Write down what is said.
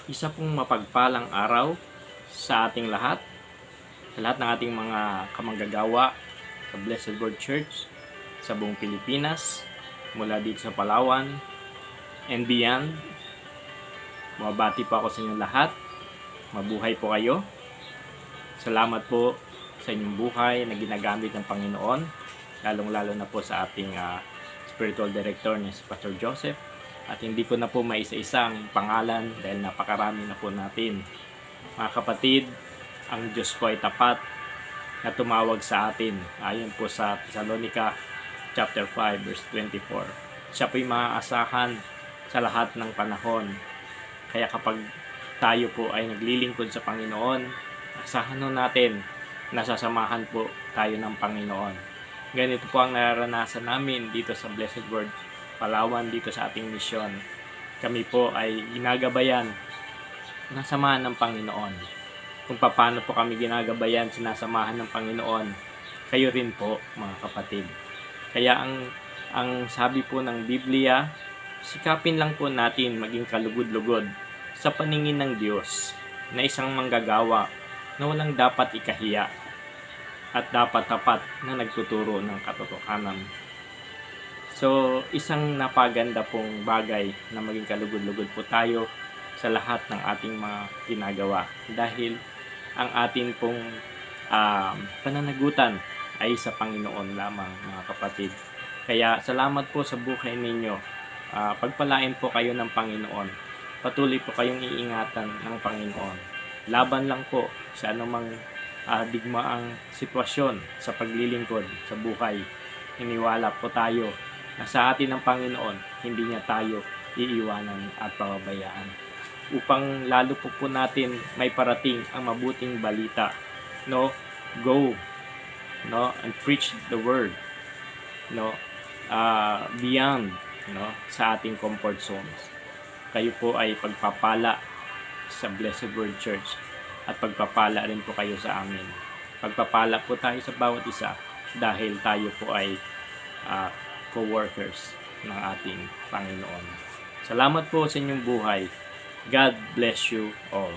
Isa pong mapagpalang araw sa ating lahat, sa lahat ng ating mga kamanggagawa sa Blessed Word Church sa buong Pilipinas, mula dito sa Palawan and beyond. Mabati po ako sa inyong lahat. Mabuhay po kayo. Salamat po sa inyong buhay na ginagamit ng Panginoon, lalong-lalo na po sa ating spiritual director na si Pastor Joseph. At hindi ko na po maisa-isa ang pangalan dahil napakarami na po natin. Mga kapatid, ang Diyos po ay tapat na tumawag sa atin. Ayon po sa Thessalonica chapter 5 verse 24. Siya po ay maaasahan sa lahat ng panahon. Kaya kapag tayo po ay naglilingkod sa Panginoon, asahan natin na sasamahan po tayo ng Panginoon. Ganito po ang nararanasan namin dito sa Blessed Word Palawan, dito sa ating misyon. Kami po ay ginagabayan, sinasamahan ng Panginoon. Kung paano po kami ginagabayan, sinasamahan ng Panginoon, kayo rin po mga kapatid. Kaya ang sabi po ng Biblia, sikapin lang po natin maging kalugod-lugod sa paningin ng Diyos na isang manggagawa na walang dapat ikahiya at dapat tapat na nagtuturo ng katotohanan. So, isang napaganda pong bagay na maging kalugod-lugod po tayo sa lahat ng ating mga ginagawa. Dahil ang atin pong pananagutan ay sa Panginoon lamang, mga kapatid. Kaya salamat po sa buhay ninyo. Pagpalain po kayo ng Panginoon. Patuloy po kayong iingatan ng Panginoon. Laban lang po sa anumang digmaang sitwasyon sa paglilingkod sa buhay. Iniwala po tayo na sa atin ng Panginoon, hindi niya tayo iiwanan at pababayaan. Upang lalo po natin may parating ang mabuting balita. No? Go, no? And preach the word. No? Beyond, no? Sa ating comfort zones. Kayo po ay pagpapala sa Blessed Word Church at pagpapala rin po kayo sa amin. Pagpapala po tayo sa bawat isa dahil tayo po ay co-workers ng ating Panginoon. Salamat po sa inyong buhay. God bless you all.